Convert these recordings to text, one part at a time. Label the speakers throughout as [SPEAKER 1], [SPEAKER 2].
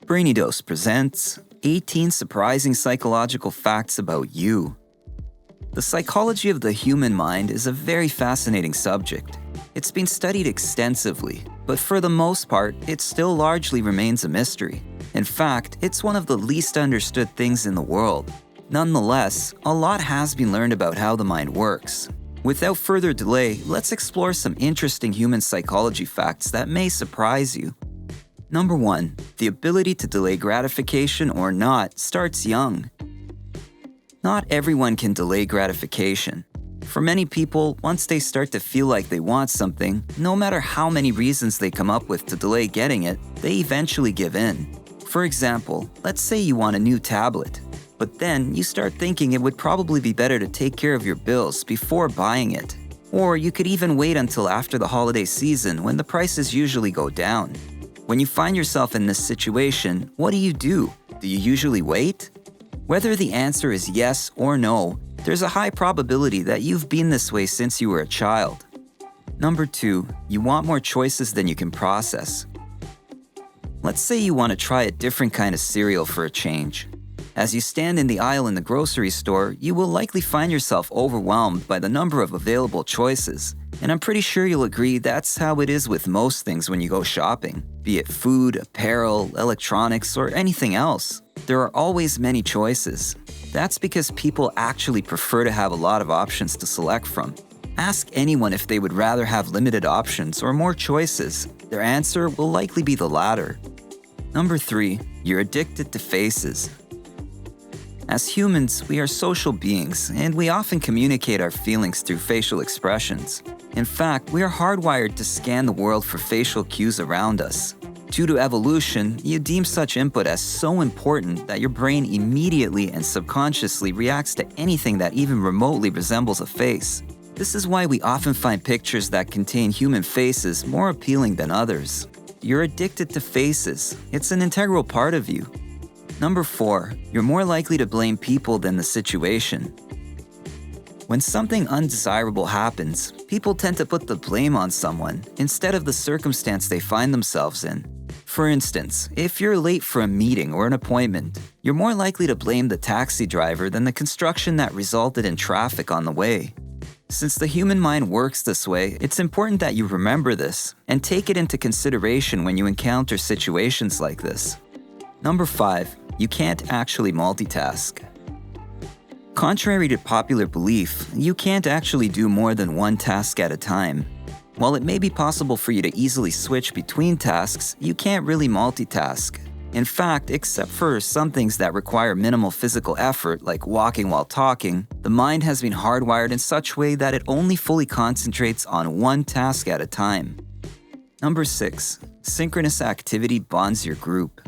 [SPEAKER 1] Brainy presents 18 surprising psychological facts about you. The psychology of the human mind is a very fascinating subject. It's been studied extensively, but for the most part, it still largely remains a mystery. In fact, it's one of the least understood things in the world. Nonetheless, a lot has been learned about how the mind works. Without further delay, let's explore some interesting human psychology facts that may surprise you. Number 1. The ability to delay gratification or not starts young. Not everyone can delay gratification. For many people, once they start to feel like they want something, no matter how many reasons they come up with to delay getting it, they eventually give in. For example, let's say you want a new tablet, but then you start thinking it would probably be better to take care of your bills before buying it. Or you could even wait until after the holiday season when the prices usually go down. When you find yourself in this situation, what do? Do you usually wait? Whether the answer is yes or no, there's a high probability that you've been this way since you were a child. Number 2, you want more choices than you can process. Let's say you want to try a different kind of cereal for a change. As you stand in the aisle in the grocery store, you will likely find yourself overwhelmed by the number of available choices. And I'm pretty sure you'll agree that's how it is with most things when you go shopping, be it food, apparel, electronics, or anything else. There are always many choices. That's because people actually prefer to have a lot of options to select from. Ask anyone if they would rather have limited options or more choices. Their answer will likely be the latter. Number 3, you're addicted to faces. As humans, we are social beings, and we often communicate our feelings through facial expressions. In fact, we are hardwired to scan the world for facial cues around us. Due to evolution, you deem such input as so important that your brain immediately and subconsciously reacts to anything that even remotely resembles a face. This is why we often find pictures that contain human faces more appealing than others. You're addicted to faces. It's an integral part of you. Number 4, you're more likely to blame people than the situation. When something undesirable happens, people tend to put the blame on someone instead of the circumstance they find themselves in. For instance, if you're late for a meeting or an appointment, you're more likely to blame the taxi driver than the construction that resulted in traffic on the way. Since the human mind works this way, it's important that you remember this and take it into consideration when you encounter situations like this. Number 5, you can't actually multitask. Contrary to popular belief, you can't actually do more than one task at a time. While it may be possible for you to easily switch between tasks, you can't really multitask. In fact, except for some things that require minimal physical effort, like walking while talking, the mind has been hardwired in such a way that it only fully concentrates on one task at a time. Number 6, synchronous activity bonds your group.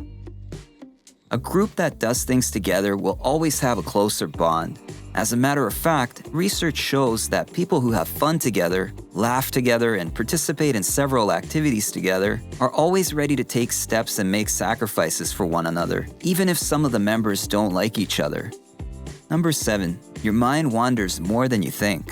[SPEAKER 1] A group that does things together will always have a closer bond. As a matter of fact, research shows that people who have fun together, laugh together, and participate in several activities together are always ready to take steps and make sacrifices for one another, even if some of the members don't like each other. Number 7, your mind wanders more than you think.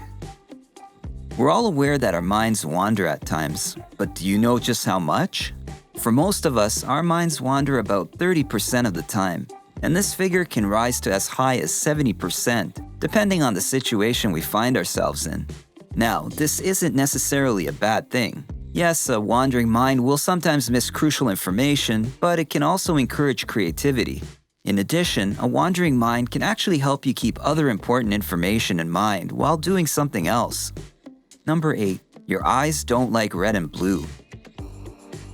[SPEAKER 1] We're all aware that our minds wander at times, but do you know just how much? For most of us, our minds wander about 30% of the time, and this figure can rise to as high as 70%, depending on the situation we find ourselves in. Now, this isn't necessarily a bad thing. Yes, a wandering mind will sometimes miss crucial information, but it can also encourage creativity. In addition, a wandering mind can actually help you keep other important information in mind while doing something else. Number 8, your eyes don't like red and blue.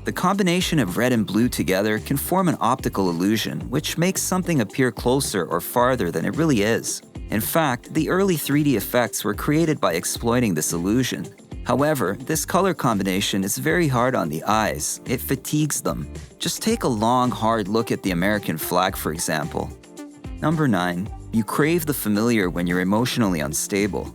[SPEAKER 1] The combination of red and blue together can form an optical illusion, which makes something appear closer or farther than it really is. In fact, the early 3D effects were created by exploiting this illusion. However, this color combination is very hard on the eyes. It fatigues them. Just take a long, hard look at the American flag, for example. Number 9, you crave the familiar when you're emotionally unstable.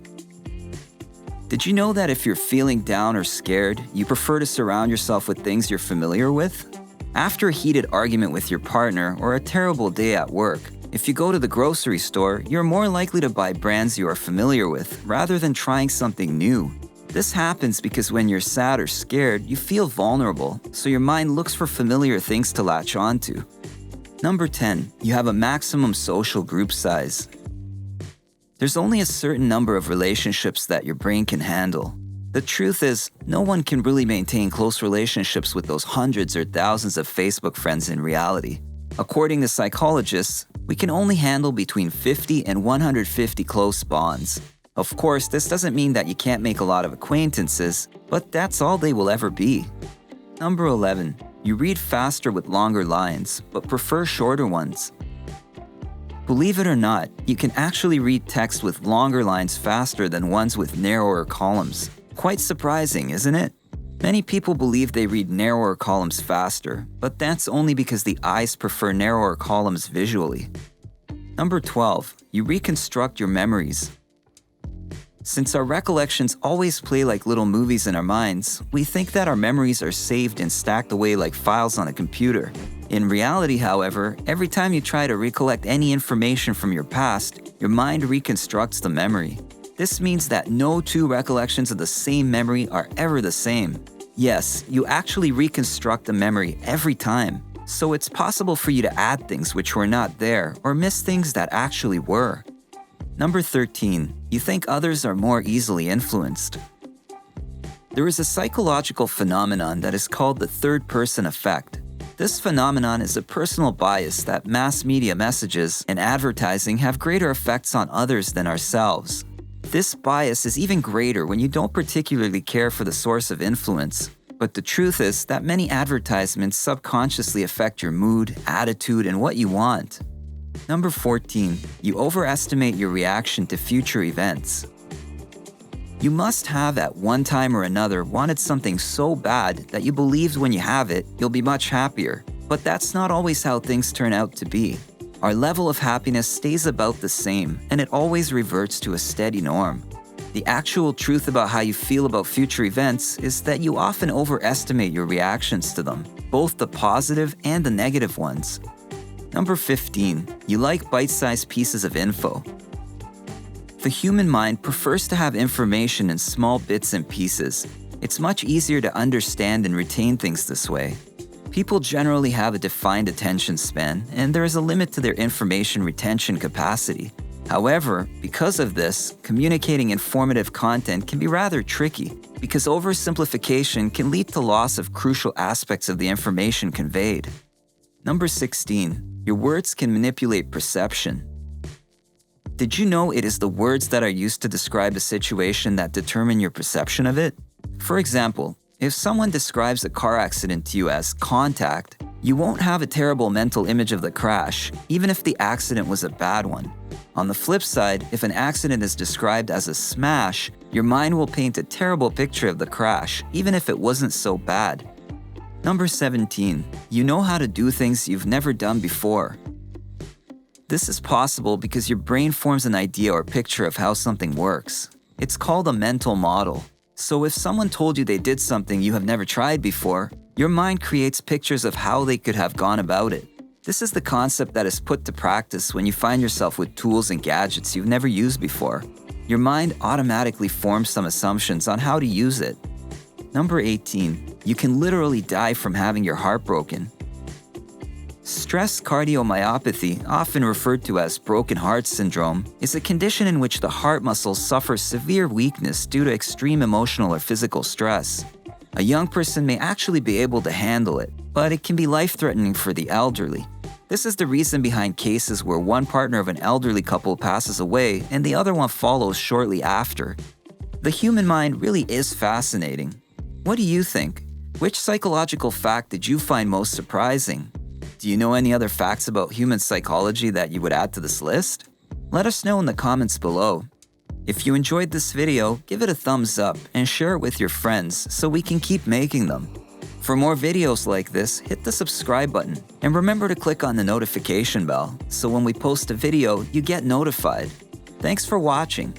[SPEAKER 1] Did you know that if you're feeling down or scared, you prefer to surround yourself with things you're familiar with? After a heated argument with your partner or a terrible day at work, if you go to the grocery store, you're more likely to buy brands you are familiar with rather than trying something new. This happens because when you're sad or scared, you feel vulnerable, so your mind looks for familiar things to latch onto. Number 10, you have a maximum social group size. There's only a certain number of relationships that your brain can handle. The truth is, no one can really maintain close relationships with those hundreds or thousands of Facebook friends in reality. According to psychologists, we can only handle between 50 and 150 close bonds. Of course, this doesn't mean that you can't make a lot of acquaintances, but that's all they will ever be. Number 11, you read faster with longer lines, but prefer shorter ones. Believe it or not, you can actually read text with longer lines faster than ones with narrower columns. Quite surprising, isn't it? Many people believe they read narrower columns faster, but that's only because the eyes prefer narrower columns visually. Number 12, you reconstruct your memories. Since our recollections always play like little movies in our minds, we think that our memories are saved and stacked away like files on a computer. In reality, however, every time you try to recollect any information from your past, your mind reconstructs the memory. This means that no two recollections of the same memory are ever the same. Yes, you actually reconstruct a memory every time, so it's possible for you to add things which were not there or miss things that actually were. Number 13, you think others are more easily influenced. There is a psychological phenomenon that is called the third-person effect. This phenomenon is a personal bias that mass media messages and advertising have greater effects on others than ourselves. This bias is even greater when you don't particularly care for the source of influence. But the truth is that many advertisements subconsciously affect your mood, attitude, and what you want. Number 14, you overestimate your reaction to future events. You must have at one time or another wanted something so bad that you believed when you have it, you'll be much happier. But that's not always how things turn out to be. Our level of happiness stays about the same, and it always reverts to a steady norm. The actual truth about how you feel about future events is that you often overestimate your reactions to them, both the positive and the negative ones. Number 15, you like bite-sized pieces of info. The human mind prefers to have information in small bits and pieces. It's much easier to understand and retain things this way. People generally have a defined attention span, and there is a limit to their information retention capacity. However, because of this, communicating informative content can be rather tricky, because oversimplification can lead to loss of crucial aspects of the information conveyed. Number 16, your words can manipulate perception. Did you know it is the words that are used to describe a situation that determine your perception of it? For example, if someone describes a car accident to you as contact, you won't have a terrible mental image of the crash, even if the accident was a bad one. On the flip side, if an accident is described as a smash, your mind will paint a terrible picture of the crash, even if it wasn't so bad. Number 17, you know how to do things you've never done before. This is possible because your brain forms an idea or picture of how something works. It's called a mental model. So if someone told you they did something you have never tried before, your mind creates pictures of how they could have gone about it. This is the concept that is put to practice when you find yourself with tools and gadgets you've never used before. Your mind automatically forms some assumptions on how to use it. Number 18, you can literally die from having your heart broken. Stress cardiomyopathy, often referred to as broken heart syndrome, is a condition in which the heart muscles suffer severe weakness due to extreme emotional or physical stress. A young person may actually be able to handle it, but it can be life-threatening for the elderly. This is the reason behind cases where one partner of an elderly couple passes away and the other one follows shortly after. The human mind really is fascinating. What do you think? Which psychological fact did you find most surprising? Do you know any other facts about human psychology that you would add to this list? Let us know in the comments below. If you enjoyed this video, give it a thumbs up and share it with your friends so we can keep making them. For more videos like this, hit the subscribe button and remember to click on the notification bell so when we post a video, you get notified. Thanks for watching.